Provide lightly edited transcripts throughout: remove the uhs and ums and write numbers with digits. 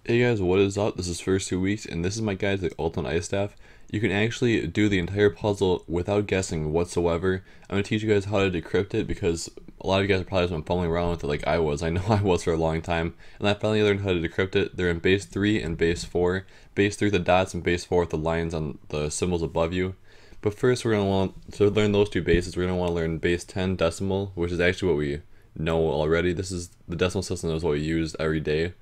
Hey guys, what is up? This is FirstTwoWeeks, and this is my guide to the Ultimate Ice Staff. You can actually do the entire puzzle without guessing whatsoever. I'm going to teach you guys how to decrypt it because a lot of you guys have probably been fumbling around with it like I was. I know I was for a long time, and I finally learned how to decrypt it. They're in base 3 and base 4. Base 3 with the dots and base 4 with the lines on the symbols above you. But first we're going to want to learn those two bases. We're going to want to learn base 10 decimal, which is actually what we know already. This is the decimal system is what we use every day.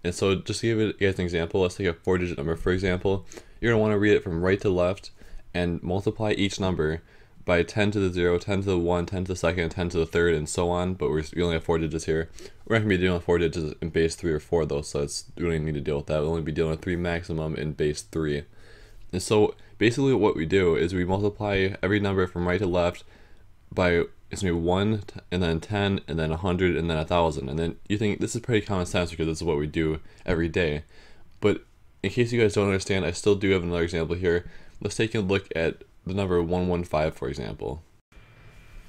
And so just to give you guys an example, let's take a 4-digit number for example. You're going to want to read it from right to left and multiply each number by 10 to the 0, 10 to the 1, 10 to the second, 10 to the third, and so on. But we only have 4 digits here. We're not going to be dealing with 4 digits in base 3 or 4 though, so we don't even need to deal with that. We'll only be dealing with 3 maximum in base 3. And so basically what we do is we multiply every number from right to left by, it's going to be 1 and then 10 and then 100 and then 1,000. And then you think this is pretty common sense because this is what we do every day. But in case you guys don't understand, I still do have another example here. Let's take a look at the number 115 for example.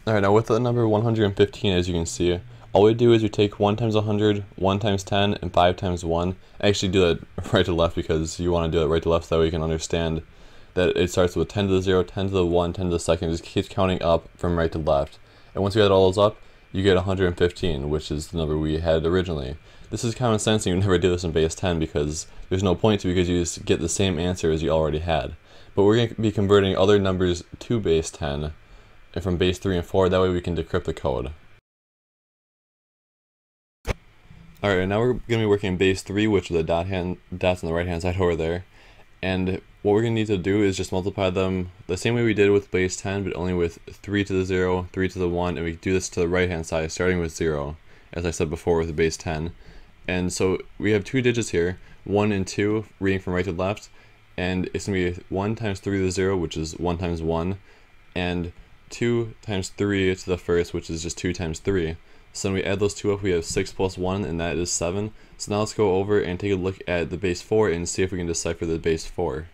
Alright, now with the number 115, as you can see, all we do is we take 1 times 100, 1 times 10, and 5 times 1. I actually do that right to left because you want to do it right to left so that way you can understand that it starts with 10 to the 0, 10 to the 1, 10 to the second, just keeps counting up from right to left. And once you add all those up, you get 115, which is the number we had originally. This is common sense, and you never do this in base 10 because there's no point to, because you just get the same answer as you already had. But we're going to be converting other numbers to base 10 and from base 3 and 4, that way we can decrypt the code. Alright, now we're going to be working in base 3, which are the dots on the right hand side over there. And what we're going to need to do is just multiply them the same way we did with base 10, but only with 3 to the 0, 3 to the 1, and we do this to the right hand side, starting with 0, as I said before with the base 10. And so we have 2 digits here, 1 and 2, reading from right to left, and it's going to be 1 times 3 to the 0, which is 1 times 1, and 2 times 3 to the first, which is just 2 times 3. So when we add those two up, we have 6 plus 1, and that is 7. So now let's go over and take a look at the base 4 and see if we can decipher the base 4.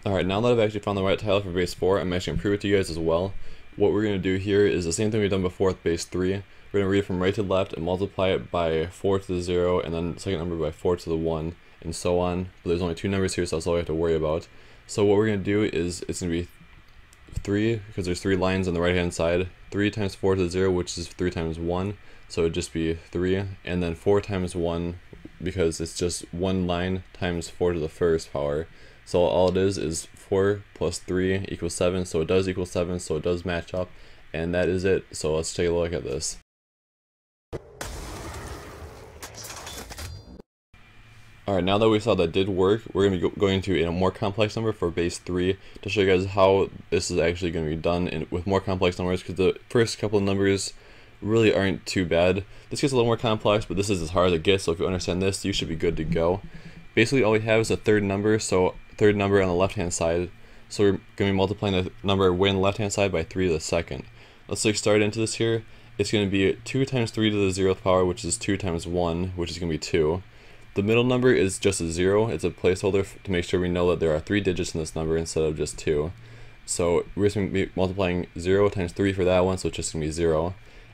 Alright, now that I've actually found the right tile for base 4, I'm actually going to prove it to you guys as well. What we're going to do here is the same thing we've done before with base 3. We're going to read it from right to left and multiply it by 4 to the 0, and then the second number by 4 to the 1, and so on. But there's only 2 numbers here, so that's all we have to worry about. So what we're going to do is, it's going to be 3, because there's 3 lines on the right hand side. 3 times 4 to the 0, which is 3 times 1, so it would just be 3. And then 4 times 1, because it's just 1 line times 4 to the first power. So all it is 4 plus 3 equals 7, so it does equal 7, so it does match up, and that is it. So let's take a look at this. Alright, now that we saw that did work, we're going to be going to a more complex number for base 3 to show you guys how this is actually going to be done with more complex numbers, because the first couple of numbers really aren't too bad. This gets a little more complex, but this is as hard as it gets, so if you understand this, you should be good to go. Basically all we have is a third number, so third number on the left hand side. So we're going to be multiplying the number way on the left hand side by 3 to the second. Let's start into this here. It's going to be 2 times 3 to the 0th power, which is 2 times 1, which is going to be 2. The middle number is just a 0. It's a placeholder to make sure we know that there are 3 digits in this number instead of just 2. So we're just going to be multiplying 0 times 3 for that one, so it's just going to be 0.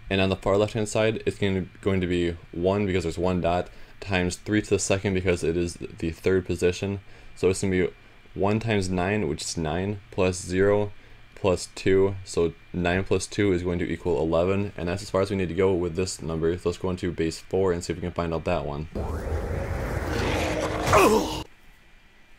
And on the far left hand side, it's going to be 1 because there's 1 dot, times 3 to the second because it is the third position. So it's going to be 1 times 9, which is 9, plus 0, plus 2. So 9 plus 2 is going to equal 11. And that's as far as we need to go with this number. So let's go into base 4 and see if we can find out that one.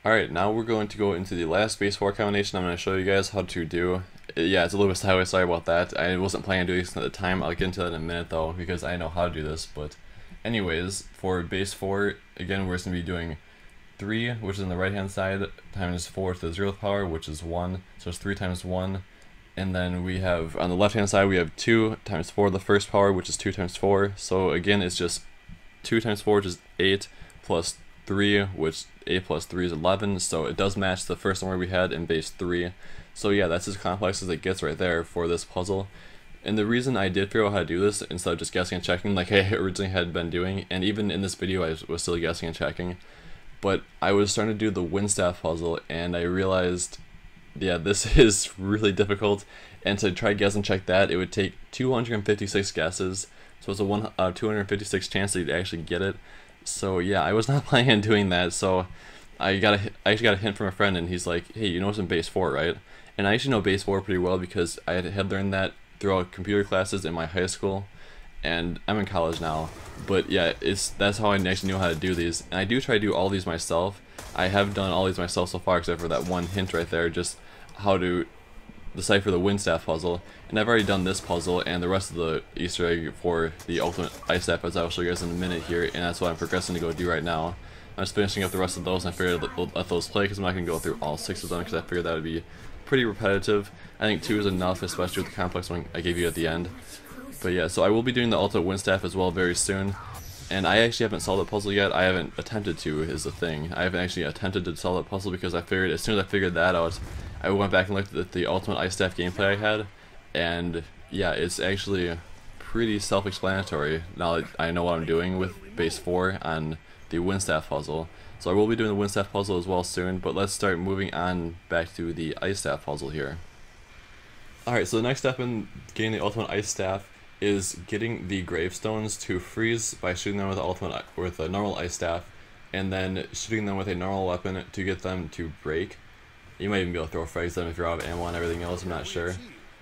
Alright, now we're going to go into the last base 4 combination I'm going to show you guys how to do. Yeah, it's a little bit sideways, sorry about that. I wasn't planning on doing this at the time. I'll get into that in a minute though, because I know how to do this. But anyways, for base 4, again, we're just going to be doing 3, which is on the right hand side, times 4 to the 0th power, which is 1. So it's 3 times 1. And then we have, on the left hand side, we have 2 times 4 to the first power, which is 2 times 4. So again, it's just 2 times 4, which is 8, plus 3, which 8 plus 3 is 11. So it does match the first number we had in base 3. So yeah, that's as complex as it gets right there for this puzzle. And the reason I did figure out how to do this instead of just guessing and checking like I originally had been doing, and even in this video I was still guessing and checking, but I was starting to do the wind staff puzzle and I realized Yeah, this is really difficult, and to try guess and check that, it would take 256 guesses, so it's a 256 chance that you'd actually get it. So yeah, I was not planning on doing that, so I actually got a hint from a friend, and he's like, hey, you know some base 4, right? And I actually know base 4 pretty well because I had learned that throughout computer classes in my high school, and I'm in college now. But yeah, that's how I actually knew how to do these, and I do try to do all these myself. I have done all these myself so far, except for that one hint right there, just how to decipher the wind staff puzzle. And I've already done this puzzle and the rest of the Easter egg for the ultimate ice staff, as I'll show you guys in a minute here, and that's what I'm progressing to go do right now. I'm just finishing up the rest of those, and I figured I'd let those play because I'm not going to go through all 6 of them because I figured that would be pretty repetitive. I think 2 is enough, especially with the complex one I gave you at the end. But yeah, so I will be doing the ultimate wind staff as well very soon. And I actually haven't solved the puzzle yet. I haven't attempted to, is the thing. I haven't actually attempted to solve that puzzle because I figured, as soon as I figured that out, I went back and looked at the ultimate ice staff gameplay I had, and yeah, it's actually pretty self-explanatory now that I know what I'm doing with base 4 on the wind staff puzzle. So I will be doing the wind staff puzzle as well soon, but let's start moving on back to the ice staff puzzle here. Alright, so the next step in getting the ultimate ice staff is getting the gravestones to freeze by shooting them with a normal ice staff, and then shooting them with a normal weapon to get them to break. You might even be able to throw frags at them if you're out of ammo and everything else, I'm not sure.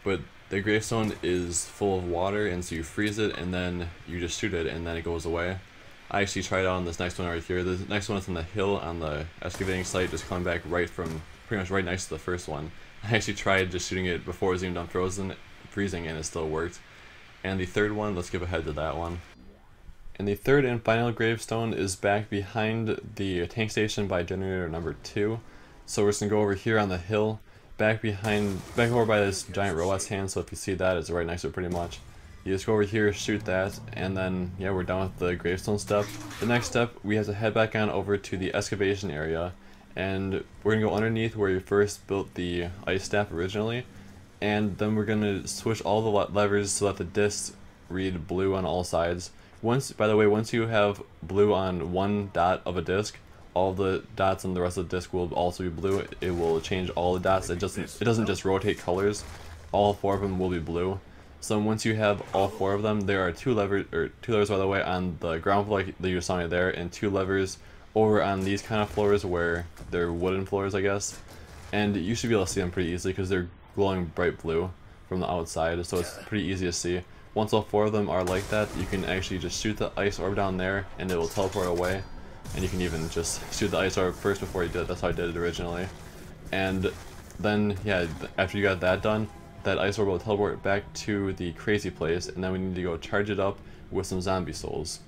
But the gravestone is full of water, and so you freeze it and then you just shoot it and then it goes away. I actually tried out on this next one right here. The next one is on the hill on the excavating site, just coming back right from, pretty much right next to the first one. I actually tried just shooting it before it was even done freezing, and it still worked. And the third one, let's skip ahead to that one. And the third and final gravestone is back behind the tank station by generator number 2. So we're just gonna go over here on the hill, back over by this giant robot's hand. So if you see that, it's right next to it pretty much. You just go over here, shoot that, and then yeah, we're done with the gravestone step. The next step, we have to head back on over to the excavation area, and we're gonna go underneath where you first built the ice staff originally. And then we're going to switch all the levers so that the discs read blue on all sides. By the way, once you have blue on one dot of a disc, all the dots on the rest of the disc will also be blue. It will change all the dots. It doesn't just rotate colors. All 4 of them will be blue. So once you have all 4 of them, there are two levers by the way on the ground floor that you saw me there, and 2 levers over on these kind of floors where they're wooden floors, I guess. And you should be able to see them pretty easily because they're glowing bright blue from the outside, so it's pretty easy to see. Once all 4 of them are like that, you can actually just shoot the ice orb down there and it will teleport away. And you can even just shoot the ice orb first before you did it. That's how I did it originally. And then yeah, after you got that done, that ice orb will teleport back to the crazy place, and then we need to go charge it up with some zombie souls.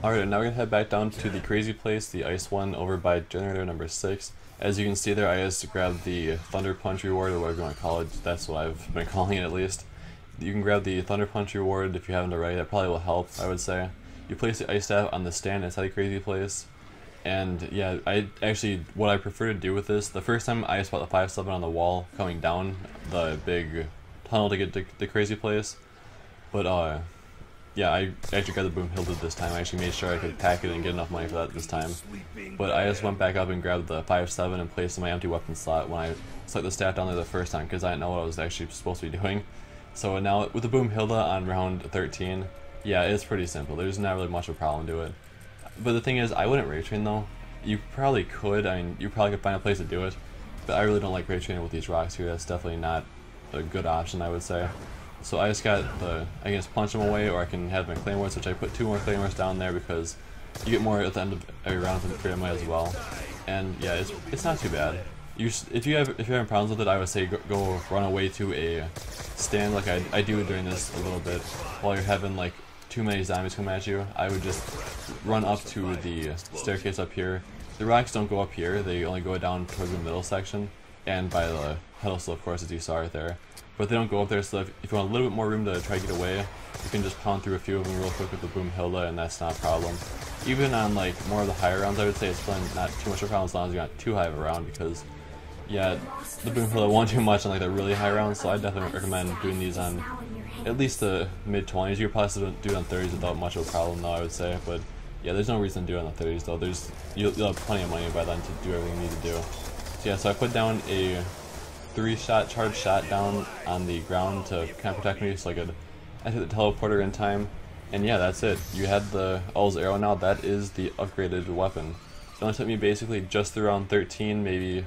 Alright, now we're gonna head back down to the crazy place, the ice one over by generator number 6. As you can see there, I just grabbed the Thunder Punch reward, or whatever you want to call it. That's what I've been calling it, at least. You can grab the Thunder Punch reward if you haven't already. That probably will help, I would say. You place the ice staff on the stand inside the crazy place. And yeah, what I prefer to do with this, the first time I spot the 5-7 on the wall coming down the big tunnel to get to the crazy place. But yeah, I actually got the boom Hilda this time. I actually made sure I could pack it and get enough money for that this time. But I just went back up and grabbed the 5-7 and placed in my empty weapon slot when I stuck the staff down there the first time, because I didn't know what I was actually supposed to be doing. So now with the boom Hilda on round 13, yeah, it's pretty simple. There's not really much of a problem to it. But the thing is, I wouldn't ray train though. You probably could. I mean, you probably could find a place to do it. But I really don't like ray training with these rocks here. That's definitely not a good option, I would say. So I just got I can just punch them away, or I can have my claymores, which I put 2 more claymores down there because you get more at the end of every round from the pyramid as well. And yeah, it's not too bad. If you're having problems with it, I would say go run away to a stand like I do during this a little bit. While you're having like too many zombies come at you, I would just run up to the staircase up here. The rocks don't go up here, they only go down towards the middle section, and by the pedestal, of course, as you saw right there. But they don't go up there, so if you want a little bit more room to try to get away, you can just pound through a few of them real quick with the boom Hilda, and that's not a problem. Even on like more of the higher rounds, I would say it's not too much of a problem as long as you're not too high of a round, because yeah, the boom Hilda won't do much on like the really high rounds, so I definitely recommend doing these on at least the mid-20s. You could possibly do it on 30s without much of a problem though, I would say, but yeah, there's no reason to do it on the 30s though. You'll have plenty of money by then to do everything you need to do. So yeah, so I put down a 3-shot charge shot down on the ground to kind of protect me so I could enter the teleporter in time. And yeah, that's it. You had the Owl's Arrow now. That is the upgraded weapon. It only took me basically just through round 13, maybe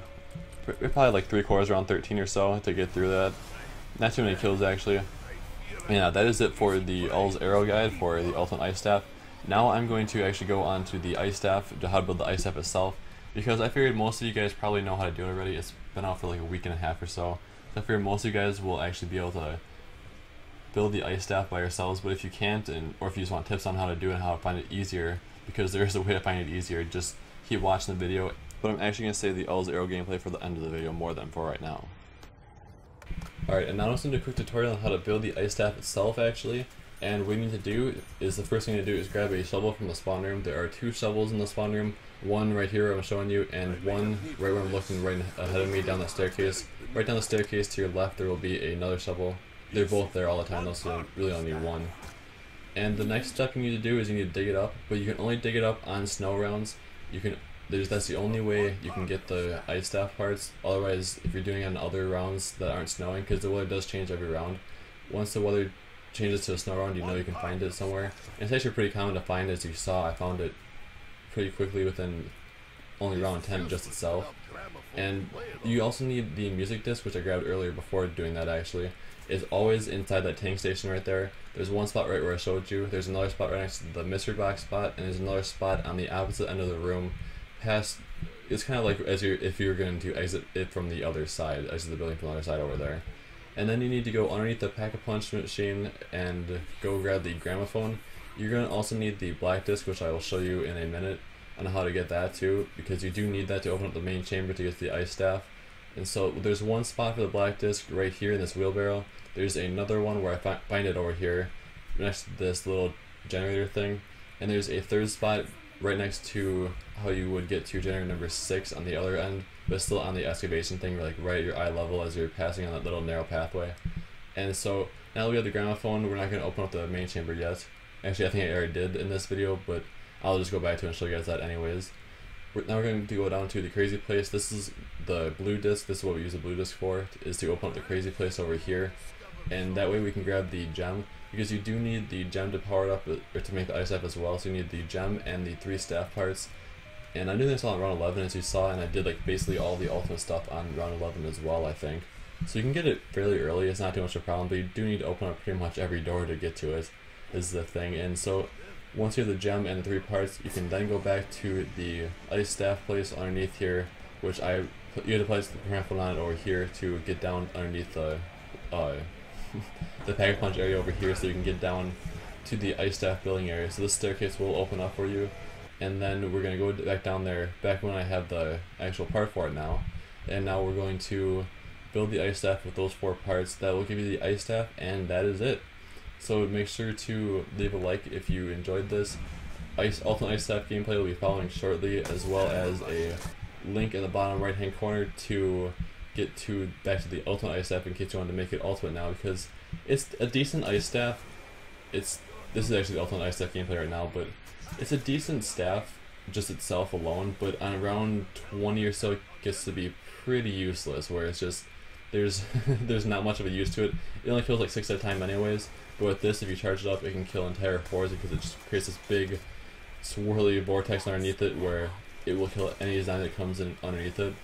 probably like 3/4 around 13 or so to get through that. Not too many kills actually. Yeah, that is it for the Owl's Arrow guide for the Ultimate Ice Staff. Now I'm going to actually go on to the Ice Staff, to how to build the Ice Staff itself, because I figured most of you guys probably know how to do it already. It's been out for like a week and a half or so. So I figured most of you guys will actually be able to build the Ice Staff by yourselves, but if you can't, or if you just want tips on how to do it and how to find it easier, because there is a way to find it easier, just keep watching the video. But I'm actually going to save the Owl's Arrow gameplay for the end of the video more than for right now. Alright, and now I'm just going to do a quick tutorial on how to build the Ice Staff itself actually. And what you need to do is, the first thing to do is grab a shovel from the spawn room. There are 2 shovels in the spawn room, one right here I'm showing you, and one right where I'm looking right ahead of me down the staircase. Right down the staircase to your left there will be another shovel. They're both there all the time though, so you really only need one. And the next step you need to do is you need to dig it up, but you can only dig it up on snow rounds. That's the only way you can get the Ice Staff parts. Otherwise, if you're doing it on other rounds that aren't snowing, because the weather does change every round, once the weather changes to a snow round, you know you can find it somewhere. And it's actually pretty common to find, as you saw. I found it pretty quickly within only round 10 just itself. And you also need the music disc, which I grabbed earlier before doing that actually. Is always inside that tank station right there. There's one spot right where I showed you. There's another spot right next to the mystery box spot, and there's another spot on the opposite end of the room. It's kind of like if you're going to exit it from the other side, exit the building from the other side over there. And then you need to go underneath the pack-a-punch machine and go grab the gramophone. You're going to also need the black disc, which I will show you in a minute on how to get that too, because you do need that to open up the main chamber to get the Ice Staff. And so there's one spot for the black disc right here in this wheelbarrow. There's another one where I find it over here next to this little generator thing. And there's a third spot right next to how you would get to generator number 6 on the other end, but still on the excavation thing, like right at your eye level as you're passing on that little narrow pathway. And so now that we have the gramophone, we're not going to open up the main chamber yet. Actually, I think I already did in this video, but I'll just go back to it and show you guys that anyways. Now we're going to go down to the crazy place. This is the blue disc. This is what we use the blue disc for, is to open up the crazy place over here. And that way we can grab the gem, because you do need the gem to power it up, or to make the Ice Staff as well. So you need the gem and the 3 staff parts. And I'm doing this on round 11 as you saw, and I did like basically all the ultimate stuff on round 11 as well, I think. So you can get it fairly early, it's not too much of a problem, but you do need to open up pretty much every door to get to it, is the thing. And so once you have the gem and the 3 parts, you can then go back to the Ice Staff place underneath here, which you have to place the pineapple on it over here to get down underneath the the pack-a-punch area over here, so you can get down to the Ice Staff building area. So this staircase will open up for you, and then we're going to go back down there, back when I have the actual part for it now. And now we're going to build the Ice Staff with those 4 parts. That will give you the Ice Staff, and that is it. So make sure to leave a like if you enjoyed this. Ultimate Ice Staff gameplay will be following shortly, as well as a link in the bottom right hand corner to get back to the Ultimate Ice Staff in case you want to make it Ultimate now, because it's a decent Ice Staff. This is actually the Ultimate Ice Staff gameplay right now, but it's a decent staff just itself alone, but on around 20 or so it gets to be pretty useless, where it's just there's not much of a use to it. It only kills like 6 at a time anyways, but with this, if you charge it up, it can kill entire floors, because it just creates this big swirly vortex underneath it where it will kill any design that comes in underneath it.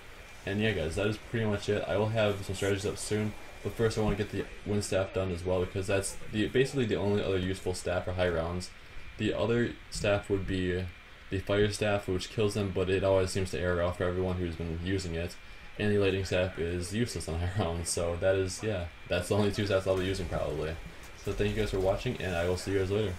And yeah guys, that is pretty much it. I will have some strategies up soon, but first I want to get the wind staff done as well, because that's basically the only other useful staff for high rounds. The other staff would be the fire staff, which kills them, but it always seems to air out for everyone who's been using it. And the lightning staff is useless on high rounds, so that is, yeah, that's the only 2 staffs I'll be using probably. So thank you guys for watching, and I will see you guys later.